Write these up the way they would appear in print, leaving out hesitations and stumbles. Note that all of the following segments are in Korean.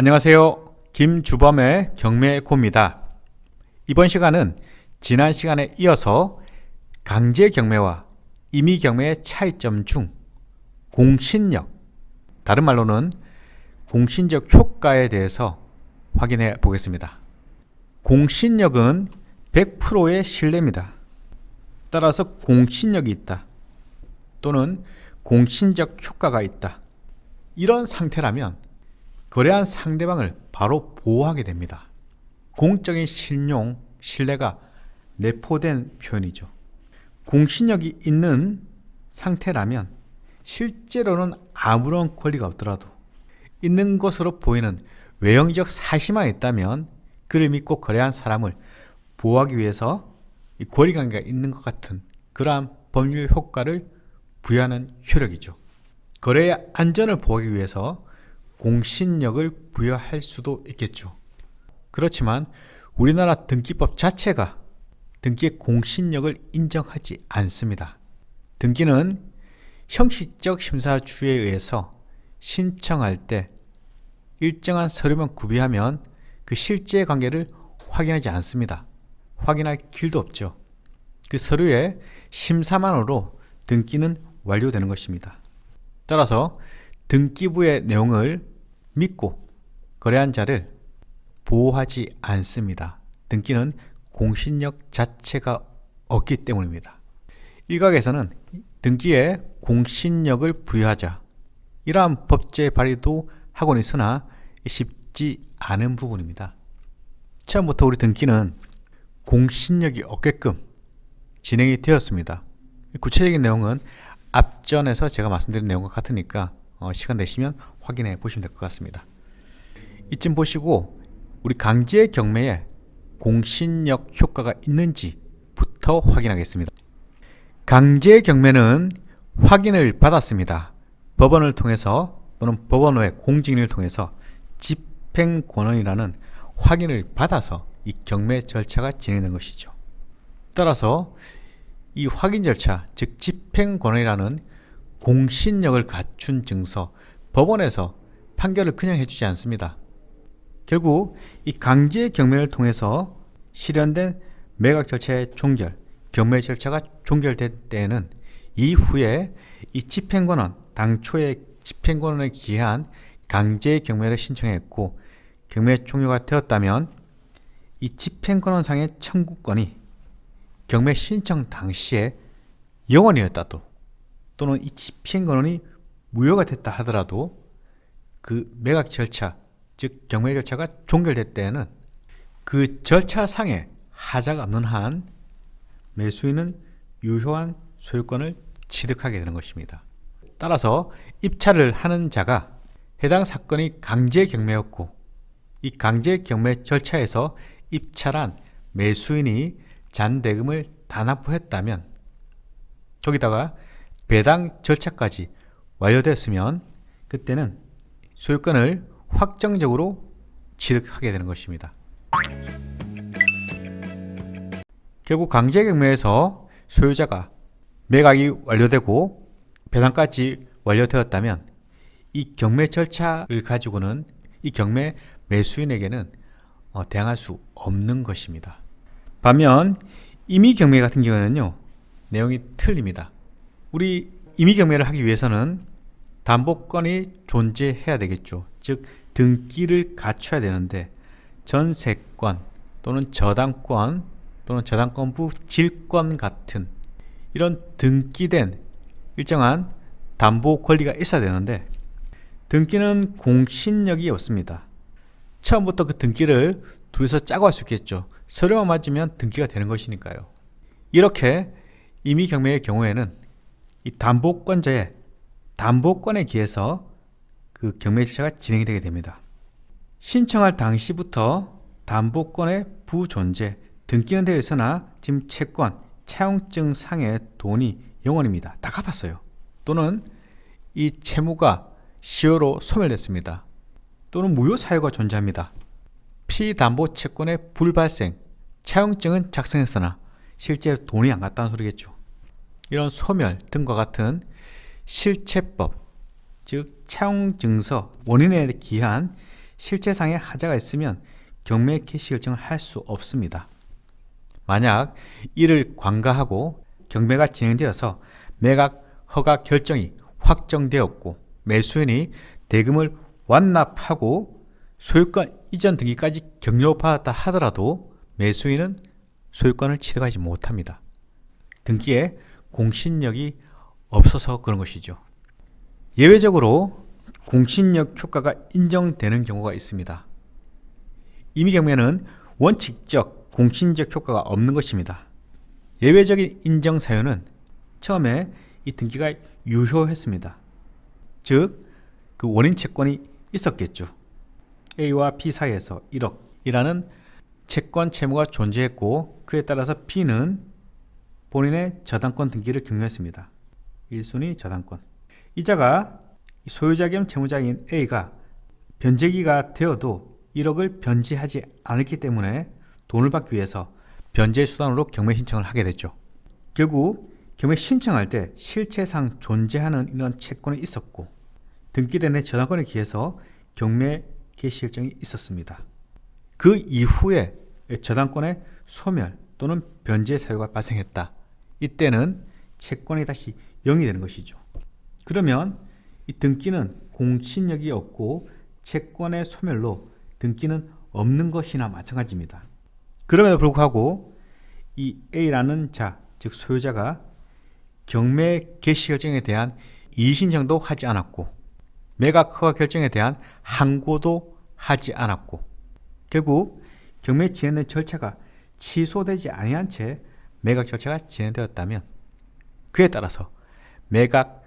안녕하세요. 김주범의 경매에코입니다. 이번 시간은 지난 시간에 이어서 강제경매와 임의경매의 차이점 중 공신력, 다른 말로는 공신적 효과에 대해서 확인해 보겠습니다. 공신력은 100%의 신뢰입니다. 따라서 공신력이 있다 또는 공신적 효과가 있다, 이런 상태라면 거래한 상대방을 바로 보호하게 됩니다. 공적인 신용, 신뢰가 내포된 표현이죠. 공신력이 있는 상태라면 실제로는 아무런 권리가 없더라도 있는 것으로 보이는 외형적 사실만 있다면 그를 믿고 거래한 사람을 보호하기 위해서 권리관계가 있는 것 같은 그러한 법률 효과를 부여하는 효력이죠. 거래의 안전을 보호하기 위해서 공신력을 부여할 수도 있겠죠. 그렇지만 우리나라 등기법 자체가 등기의 공신력을 인정하지 않습니다. 등기는 형식적 심사주에 의해서 신청할 때 일정한 서류만 구비하면 그 실제 관계를 확인하지 않습니다. 확인할 길도 없죠. 그 서류의 심사만으로 등기는 완료되는 것입니다. 따라서 등기부의 내용을 믿고 거래한 자를 보호하지 않습니다. 등기는 공신력 자체가 없기 때문입니다. 일각에서는 등기에 공신력을 부여하자, 이러한 법제 발의도 하고는 있으나 쉽지 않은 부분입니다. 처음부터 우리 등기는 공신력이 없게끔 진행이 되었습니다. 구체적인 내용은 앞전에서 제가 말씀드린 내용과 같으니까 시간 되시면 확인해 보시면 될 것 같습니다. 이쯤 보시고 우리 강제경매에 공신력 효과가 있는지부터 확인하겠습니다. 강제경매는 확인을 받았습니다. 법원을 통해서 또는 법원의 공직인을 통해서 집행권원이라는 확인을 받아서 이 경매 절차가 진행된 것이죠. 따라서 이 확인 절차, 즉 집행권원이라는 공신력을 갖춘 증서, 법원에서 판결을 그냥 해주지 않습니다. 결국 이 강제 경매를 통해서 실현된 매각 절차의 종결, 경매 절차가 종결된 때에는 이후에 이 집행권원, 당초에 집행권원에 기한 강제 경매를 신청했고 경매 종료가 되었다면 이 집행권원상의 청구권이 경매 신청 당시에 영원이었다도 또는 이 집행권원이 무효가 됐다 하더라도 그 매각 절차, 즉 경매 절차가 종결될 때에는 그 절차상에 하자가 없는 한 매수인은 유효한 소유권을 취득하게 되는 것입니다. 따라서 입찰을 하는 자가 해당 사건이 강제 경매였고 이 강제 경매 절차에서 입찰한 매수인이 잔대금을 다 납부했다면, 거기다가 배당 절차까지 완료됐으면 그때는 소유권을 확정적으로 취득하게 되는 것입니다. 결국 강제경매에서 소유자가 매각이 완료되고 배당까지 완료되었다면 이 경매 절차를 가지고는 이 경매 매수인에게는 대항할 수 없는 것입니다. 반면 임의경매 같은 경우에는요, 내용이 틀립니다. 우리 임의경매를 하기 위해서는 담보권이 존재해야 되겠죠. 즉 등기를 갖춰야 되는데 전세권 또는 저당권 또는 저당권부 질권 같은 이런 등기된 일정한 담보 권리가 있어야 되는데 등기는 공신력이 없습니다. 처음부터 그 등기를 둘이서 짜고 할 수 있겠죠. 서류만 맞으면 등기가 되는 것이니까요. 이렇게 임의경매의 경우에는 이 담보권자의 담보권에 기해서 그 경매 절차가 진행이 되게 됩니다. 신청할 당시부터 담보권의 부존재, 등기는 되어 있으나 지금 채권, 차용증 상의 돈이 영원입니다. 다 갚았어요. 또는 이 채무가 시효로 소멸됐습니다. 또는 무효 사유가 존재합니다. 피담보 채권의 불발생, 차용증은 작성했으나 실제 돈이 안 갔다는 소리겠죠. 이런 소멸 등과 같은 실체법, 즉 차용증서, 원인에 기한 실체상의 하자가 있으면 경매 개시 결정을 할 수 없습니다. 만약 이를 관가하고 경매가 진행되어서 매각 허가 결정이 확정되었고 매수인이 대금을 완납하고 소유권 이전 등기까지 격려받았다 하더라도 매수인은 소유권을 취득하지 못합니다. 등기에 공신력이 없어서 그런 것이죠. 예외적으로 공신력 효과가 인정되는 경우가 있습니다. 임의경매는 원칙적 공신적 효과가 없는 것입니다. 예외적인 인정 사유는 처음에 이 등기가 유효했습니다. 즉, 그 원인 채권이 있었겠죠. A와 B 사이에서 1억이라는 채권 채무가 존재했고 그에 따라서 B는 본인의 저당권 등기를 격려했습니다. 1순위 저당권. 이자가 소유자 겸 채무자인 A가 변제기가 되어도 1억을 변제하지 않았기 때문에 돈을 받기 위해서 변제 수단으로 경매 신청을 하게 됐죠. 결국 경매 신청할 때 실체상 존재하는 이런 채권이 있었고 등기된 내 저당권에 기해서 경매 개시 결정이 있었습니다. 그 이후에 저당권의 소멸 또는 변제 사유가 발생했다. 이때는 채권이 다시 0이 되는 것이죠. 그러면 이 등기는 공신력이 없고 채권의 소멸로 등기는 없는 것이나 마찬가지입니다. 그럼에도 불구하고 이 A라는 자, 즉 소유자가 경매 개시 결정에 대한 이의신청도 하지 않았고 매각 허가 결정에 대한 항고도 하지 않았고 결국 경매 진행된 절차가 취소되지 아니한 채 매각 절차가 진행되었다면 그에 따라서 매각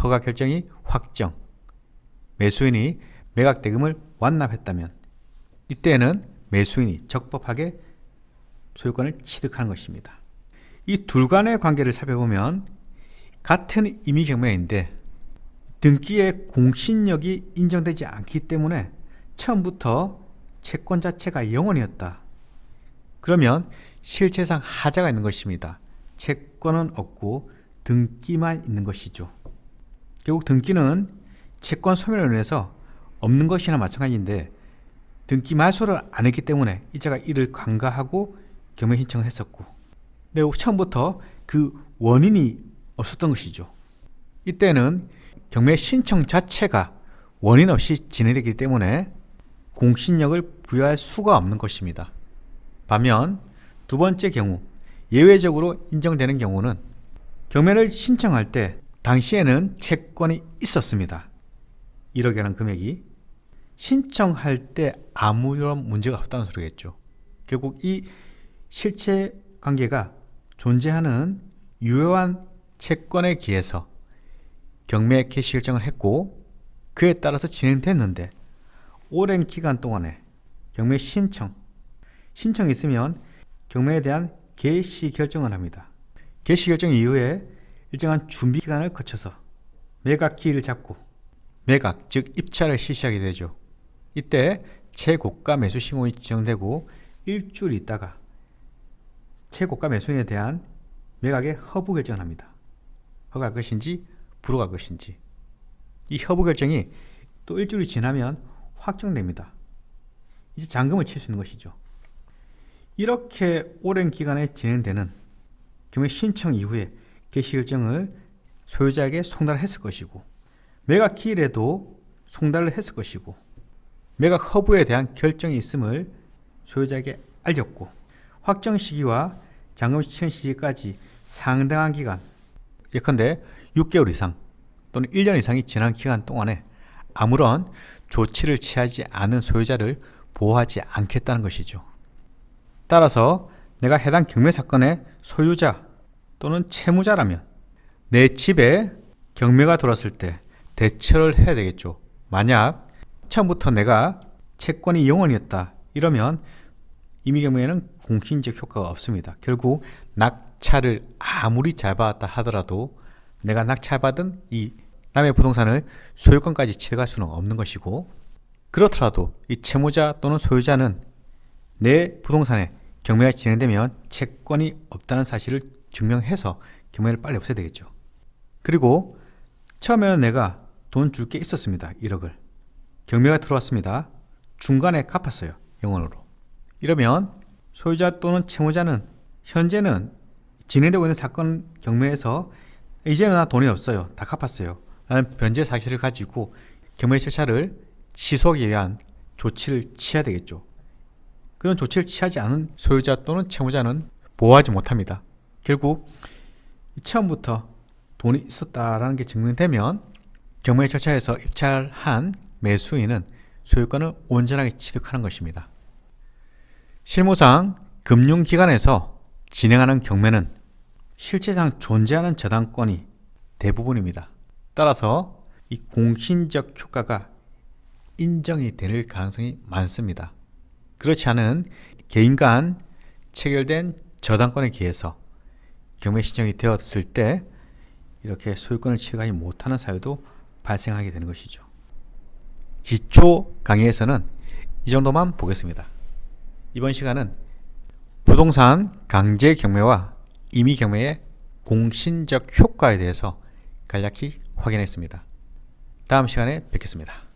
허가 결정이 확정, 매수인이 매각 대금을 완납했다면 이때는 매수인이 적법하게 소유권을 취득하는 것입니다. 이 둘 간의 관계를 살펴보면 같은 임의경매인데 등기의 공신력이 인정되지 않기 때문에 처음부터 채권 자체가 영원이었다. 그러면 실체상 하자가 있는 것입니다. 채권은 없고 등기만 있는 것이죠. 결국 등기는 채권 소멸로 인해서 없는 것이나 마찬가지인데 등기 말소를 안 했기 때문에 이자가 이를 관가하고 경매 신청을 했었고 근데 처음부터 그 원인이 없었던 것이죠. 이때는 경매 신청 자체가 원인 없이 진행되기 때문에 공신력을 부여할 수가 없는 것입니다. 반면 두 번째 경우 예외적으로 인정되는 경우는 경매를 신청할 때 당시에는 채권이 있었습니다. 1억이라는 금액이 신청할 때 아무런 문제가 없다는 소리겠죠. 결국 이 실체 관계가 존재하는 유효한 채권에 기해서 경매 개시 결정을 했고 그에 따라서 진행됐는데 오랜 기간 동안에 경매 신청이 있으면 경매에 대한 개시 결정을 합니다. 개시 결정 이후에 일정한 준비 기간을 거쳐서 매각 기일을 잡고 매각 즉 입찰을 실시하게 되죠. 이때 최고가 매수 신고이 지정되고 일주일 있다가 최고가 매수인에 대한 매각의 허브 결정을 합니다. 허가할 것인지 불허할 것인지 이 허브 결정이 또 일주일이 지나면 확정됩니다. 이제 잔금을 칠 수 있는 것이죠. 이렇게 오랜 기간에 진행되는 경매 신청 이후에 개시 결정을 소유자에게 송달을 했을 것이고 매각 기일에도 송달을 했을 것이고 매각 허브에 대한 결정이 있음을 소유자에게 알렸고 확정 시기와 잔금 치는 시기까지 상당한 기간 예컨대 6개월 이상 또는 1년 이상이 지난 기간 동안에 아무런 조치를 취하지 않은 소유자를 보호하지 않겠다는 것이죠. 따라서 내가 해당 경매 사건의 소유자 또는 채무자라면 내 집에 경매가 들어왔을 때 대처를 해야 되겠죠. 만약 처음부터 내가 채권이 영원이었다 이러면 임의경매에는 공신적 효과가 없습니다. 결국 낙찰을 아무리 잘 받았다 하더라도 내가 낙찰받은 이 남의 부동산을 소유권까지 취득할 수는 없는 것이고 그렇더라도 이 채무자 또는 소유자는 내 부동산에 경매가 진행되면 채권이 없다는 사실을 증명해서 경매를 빨리 없애야 되겠죠. 그리고 처음에는 내가 돈 줄 게 있었습니다. 1억을. 경매가 들어왔습니다. 중간에 갚았어요. 영원으로. 이러면 소유자 또는 채무자는 현재는 진행되고 있는 사건 경매에서 이제는 나 돈이 없어요. 다 갚았어요. 라는 변제 사실을 가지고 경매 절차를 취소하기 위한 조치를 취해야 되겠죠. 그런 조치를 취하지 않은 소유자 또는 채무자는 보호하지 못합니다. 결국 처음부터 돈이 있었다라는 게 증명되면 경매 절차에서 입찰한 매수인은 소유권을 온전하게 취득하는 것입니다. 실무상 금융기관에서 진행하는 경매는 실체상 존재하는 저당권이 대부분입니다. 따라서 이 공신적 효과가 인정이 될 가능성이 많습니다. 그렇지 않은 개인 간 체결된 저당권에 기해서 경매 신청이 되었을 때 이렇게 소유권을 취득하지 못하는 사유도 발생하게 되는 것이죠. 기초 강의에서는 이 정도만 보겠습니다. 이번 시간은 부동산 강제 경매와 임의 경매의 공신적 효과에 대해서 간략히 확인했습니다. 다음 시간에 뵙겠습니다.